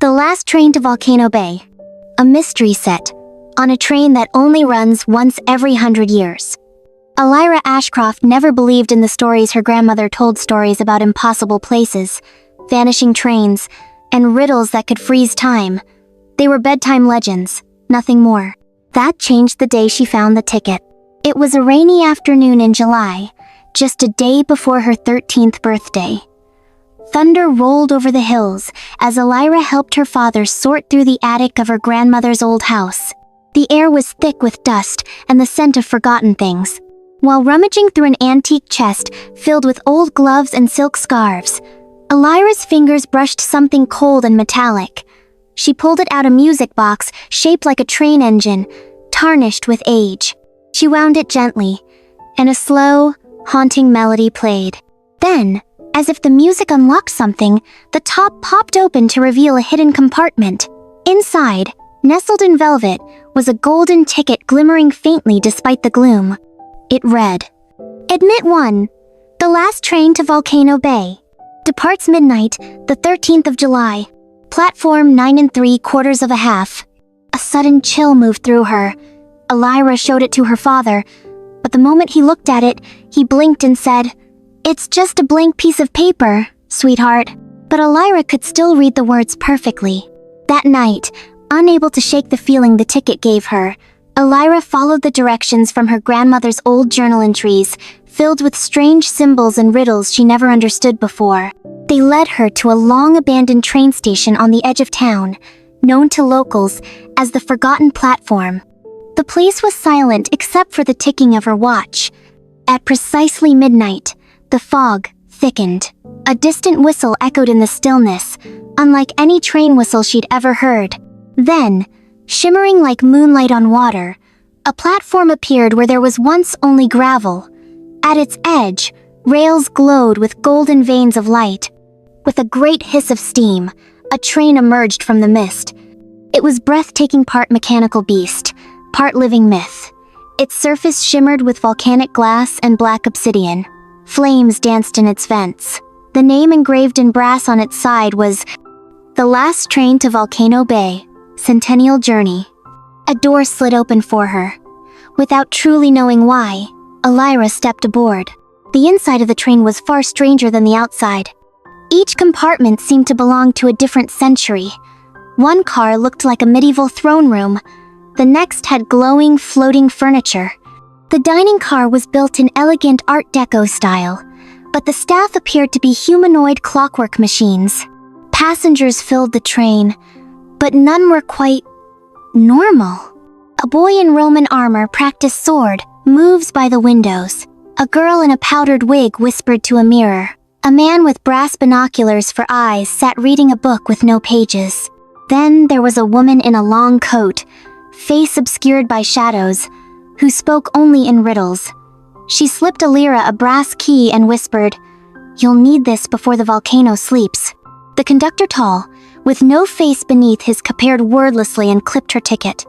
The last train to Volcano Bay. A mystery set, on a train that only runs once every 100 years. Elira Ashcroft never believed in the stories her grandmother told, stories about impossible places, vanishing trains, and riddles that could freeze time. They were bedtime legends, nothing more. That changed the day she found the ticket. It was a rainy afternoon in July, just a day before her 13th birthday. Thunder rolled over the hills as Elira helped her father sort through the attic of her grandmother's old house. The air was thick with dust and the scent of forgotten things. While rummaging through an antique chest filled with old gloves and silk scarves, Elira's fingers brushed something cold and metallic. She pulled it out, a music box shaped like a train engine, tarnished with age. She wound it gently, and a slow, haunting melody played. Then, as if the music unlocked something, the top popped open to reveal a hidden compartment. Inside, nestled in velvet, was a golden ticket glimmering faintly despite the gloom. It read, "Admit 1. The last train to Volcano Bay. Departs midnight, the 13th of July. Platform 9 3/4. A sudden chill moved through her. Elira showed it to her father, but the moment he looked at it, he blinked and said, "It's just a blank piece of paper, sweetheart." But Elira could still read the words perfectly. That night, unable to shake the feeling the ticket gave her, Elira followed the directions from her grandmother's old journal entries, filled with strange symbols and riddles she never understood before. They led her to a long-abandoned train station on the edge of town, known to locals as the Forgotten Platform. The place was silent except for the ticking of her watch. At precisely midnight, the fog thickened. A distant whistle echoed in the stillness, unlike any train whistle she'd ever heard. Then, shimmering like moonlight on water, a platform appeared where there was once only gravel. At its edge, rails glowed with golden veins of light. With a great hiss of steam, a train emerged from the mist. It was breathtaking, part mechanical beast, part living myth. Its surface shimmered with volcanic glass and black obsidian. Flames danced in its vents. The name engraved in brass on its side was, "The last train to Volcano Bay. Centennial Journey." A door slid open for her. Without truly knowing why, Elira stepped aboard. The inside of the train was far stranger than the outside. Each compartment seemed to belong to a different century. One car looked like a medieval throne room. The next had glowing, floating furniture. The dining car was built in elegant Art Deco style, but the staff appeared to be humanoid clockwork machines. Passengers filled the train, but none were quite normal. A boy in Roman armor practiced sword moves by the windows. A girl in a powdered wig whispered to a mirror. A man with brass binoculars for eyes sat reading a book with no pages. Then there was a woman in a long coat, face obscured by shadows, who spoke only in riddles. She slipped Elira a brass key and whispered, "You'll need this before the volcano sleeps." The conductor, tall, with no face beneath his, capered wordlessly and clipped her ticket.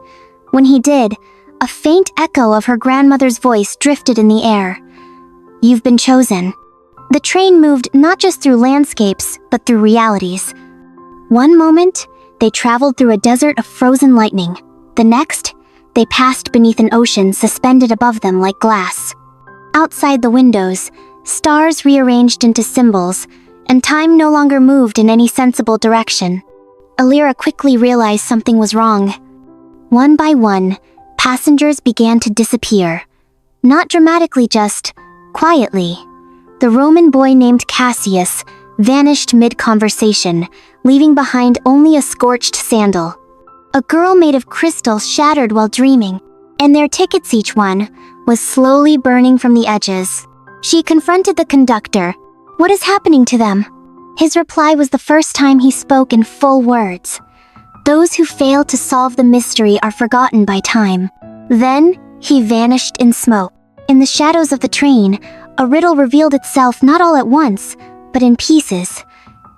When he did, a faint echo of her grandmother's voice drifted in the air. "You've been chosen." The train moved not just through landscapes, but through realities. One moment, they traveled through a desert of frozen lightning. The next, they passed beneath an ocean suspended above them like glass. Outside the windows, stars rearranged into symbols, and time no longer moved in any sensible direction. Elira quickly realized something was wrong. One by one, passengers began to disappear. Not dramatically, just quietly. The Roman boy named Cassius vanished mid-conversation, leaving behind only a scorched sandal. A girl made of crystal shattered while dreaming, and their tickets, each one, was slowly burning from the edges. She confronted the conductor. "What is happening to them?" His reply was the first time he spoke in full words. "Those who fail to solve the mystery are forgotten by time." Then, he vanished in smoke. In the shadows of the train, a riddle revealed itself, not all at once, but in pieces.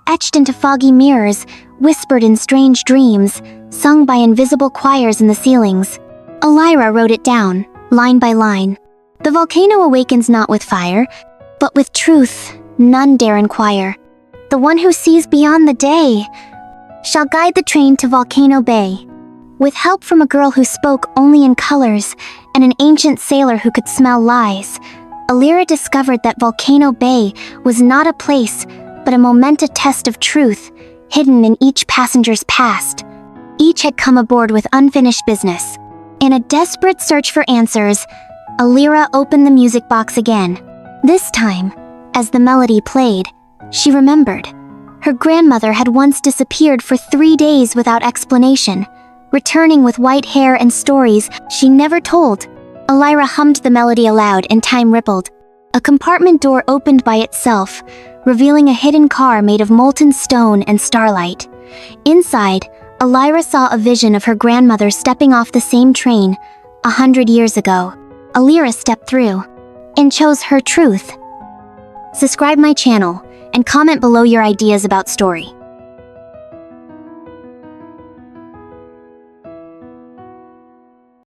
Etched into foggy mirrors, whispered in strange dreams, sung by invisible choirs in the ceilings. Elira wrote it down, line by line. "The volcano awakens not with fire, but with truth none dare inquire. The one who sees beyond the day shall guide the train to Volcano Bay. With help from a girl who spoke only in colors and an ancient sailor who could smell lies, Elira discovered that Volcano Bay was not a place, but a momentous test of truth, hidden in each passenger's past. Each had come aboard with unfinished business. In a desperate search for answers, Elira opened the music box again. This time, as the melody played, she remembered. Her grandmother had once disappeared for 3 days without explanation, returning with white hair and stories she never told. Elira hummed the melody aloud and time rippled. A compartment door opened by itself, revealing a hidden car made of molten stone and starlight. Inside, Elira saw a vision of her grandmother stepping off the same train 100 years ago. Elira stepped through and chose her truth. Subscribe my channel and comment below your ideas about story.